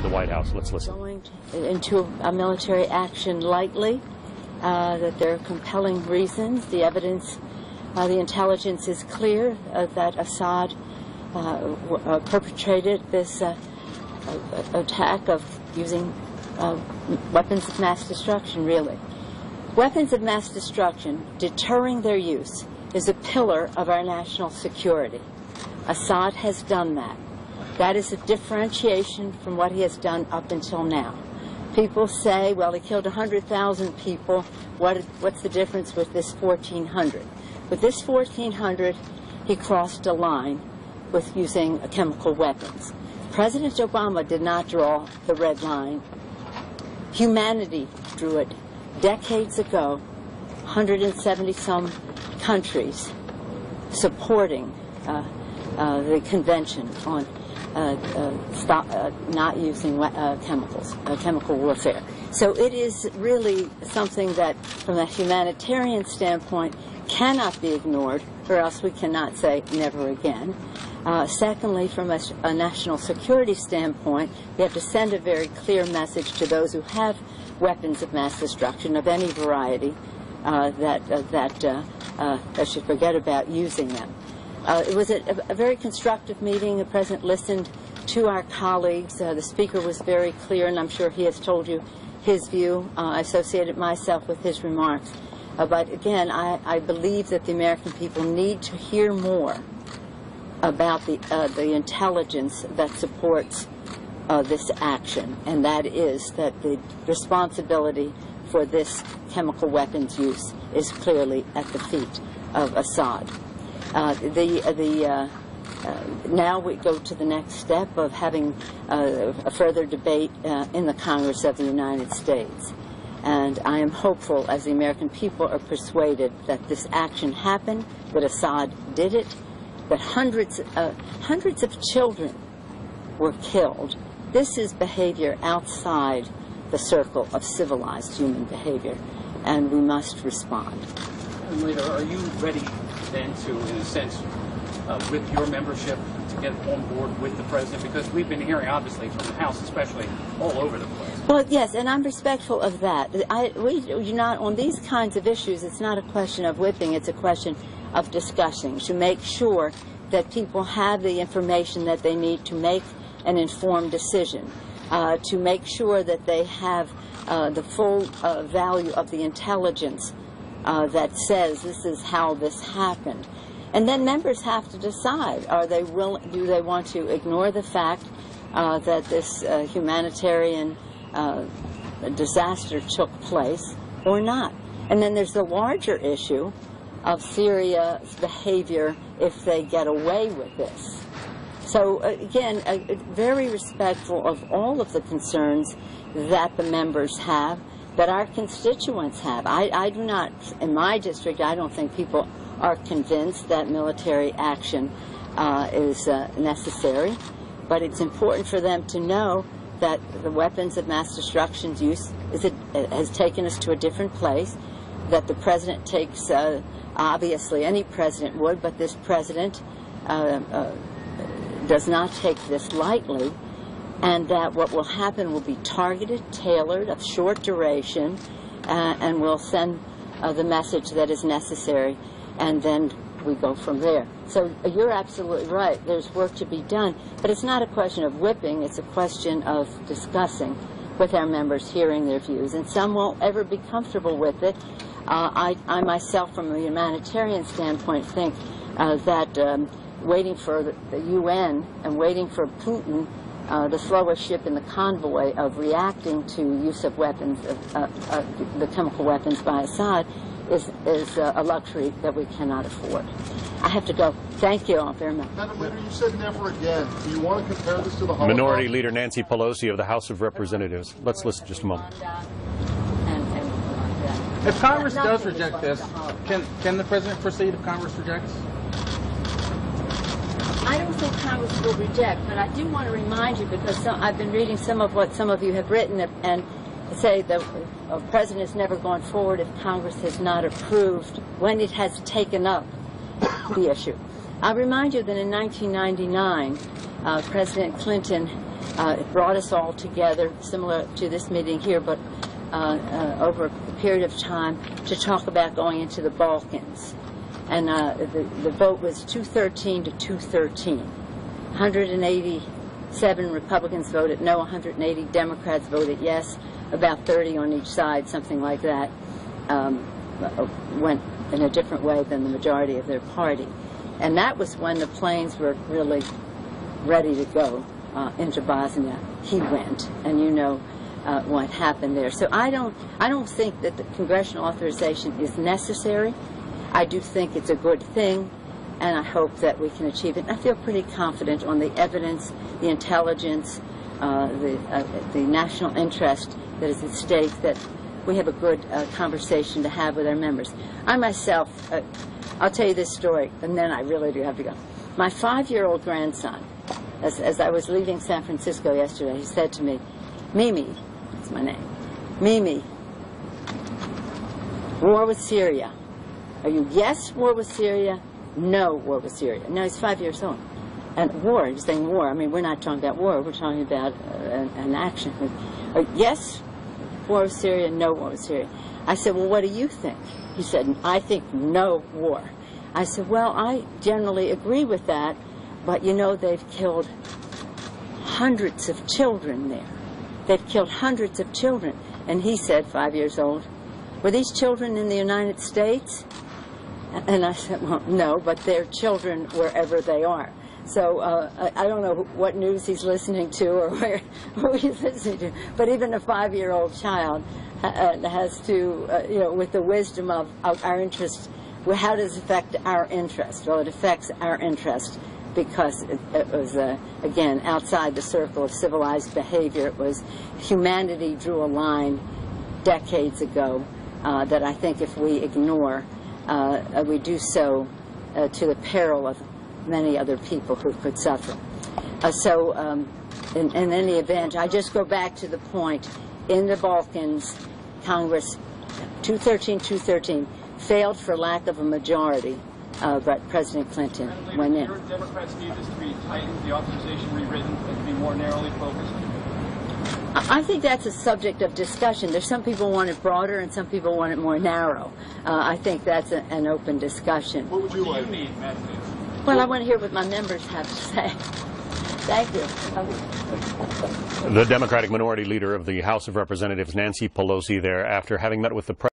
The White House. Let's listen. Going into a military action lightly, that there are compelling reasons. The evidence, the intelligence is clear that Assad perpetrated this attack of using weapons of mass destruction, really. Weapons of mass destruction, deterring their use, is a pillar of our national security. Assad has done that. That is a differentiation from what he has done up until now. People say, well, he killed 100,000 people. What's the difference with this 1,400? With this 1,400, he crossed a line with using chemical weapons. President Obama did not draw the red line. Humanity drew it decades ago, 170-some countries supporting the convention on not using chemical warfare. So it is really something that, from a humanitarian standpoint, cannot be ignored, or else we cannot say never again. Secondly, from a national security standpoint, we have to send a very clear message to those who have weapons of mass destruction of any variety that should forget about using them. It was a very constructive meeting. The President listened to our colleagues. The Speaker was very clear, and I'm sure he has told you his view. I associated myself with his remarks. But again, I believe that the American people need to hear more about the intelligence that supports this action, and that is that the responsibility for this chemical weapons use is clearly at the feet of Assad. Now we go to the next step of having a further debate in the Congress of the United States. And I am hopeful, as the American people are persuaded, that this action happened, that Assad did it, that hundreds of children were killed. This is behavior outside the circle of civilized human behavior, and we must respond. And later, are you ready then to, in a sense, with your membership, to get on board with the President? Because we've been hearing, obviously, from the House especially, all over the place. Well, yes, and I'm respectful of that. On these kinds of issues, it's not a question of whipping, it's a question of discussing, to make sure that people have the information that they need to make an informed decision, to make sure that they have the full value of the intelligence that says this is how this happened. And then members have to decide, do they want to ignore the fact that this humanitarian disaster took place or not? And then there's the larger issue of Syria's behavior if they get away with this. So again, very respectful of all of the concerns that the members have, that our constituents have. I do not, in my district, I don't think people are convinced that military action is necessary, but it's important for them to know that the weapons of mass destruction use has taken us to a different place, that the President takes, obviously any president would, but this President does not take this lightly, and that what will happen will be targeted, tailored, of short duration, and will send the message that is necessary, and then we go from there. So you're absolutely right. There's work to be done, but it's not a question of whipping. It's a question of discussing with our members, hearing their views, and some won't ever be comfortable with it. I myself, from a humanitarian standpoint, think that waiting for the UN and waiting for Putin, the slowest ship in the convoy, of reacting to use of weapons, the chemical weapons by Assad, is a luxury that we cannot afford. I have to go. Thank you all very much. Madam Leader, you said never again. Do you want to compare this to the Holocaust? Minority Leader Nancy Pelosi of the House of Representatives. Let's listen just a moment. If Congress does reject this, can the President proceed if Congress rejects? I don't think Congress will reject, but I do want to remind you, because I've been reading some of what some of you have written, and say the President has never gone forward if Congress has not approved when it has taken up the issue. I'll remind you that in 1999, President Clinton It brought us all together, similar to this meeting here, but over a period of time to talk about going into the Balkans. And the vote was 213 to 213. 187 Republicans voted no, 180 Democrats voted yes, about 30 on each side, something like that, went in a different way than the majority of their party. And that was when the planes were really ready to go into Bosnia. He went, and you know what happened there. So I don't think that the congressional authorization is necessary. I do think it's a good thing, and I hope that we can achieve it. I feel pretty confident on the evidence, the intelligence, the national interest that is at stake, that we have a good conversation to have with our members. I myself, I'll tell you this story, and then I really do have to go. My 5-year-old grandson, as I was leaving San Francisco yesterday, he said to me, "Mimi," that's my name, "Mimi, war with Syria. Are you yes, war with Syria? No, war with Syria." Now he's 5 years old. And war, he's saying war. I mean, we're not talking about war, we're talking about an action. Yes, war with Syria, no war with Syria. I said, "Well, what do you think?" He said, "I think no war." I said, "Well, I generally agree with that, but you know, they've killed hundreds of children there. They've killed hundreds of children." And he said, 5 years old, "Were these children in the United States?" And I said, "Well, no, but they're children wherever they are." So I don't know what news he's listening to or who he's listening to, but even a 5-year-old child has to, you know, with the wisdom of our interest, well, how does it affect our interest? Well, it affects our interest because it was, again, outside the circle of civilized behavior. It was humanity drew a line decades ago that I think if we ignore, we do so to the peril of many other people who could suffer. In any event, I just go back to the point, in the Balkans, Congress, 213 failed for lack of a majority, but President Clinton went in. Do Democrats need this to be tightened, the authorization rewritten, and to be more narrowly focused? I think that's a subject of discussion. There's some people want it broader and some people want it more narrow. I think that's an open discussion. What would you like? Well, I want to hear what my members have to say. Thank you. The Democratic Minority Leader of the House of Representatives, Nancy Pelosi, there after having met with the President.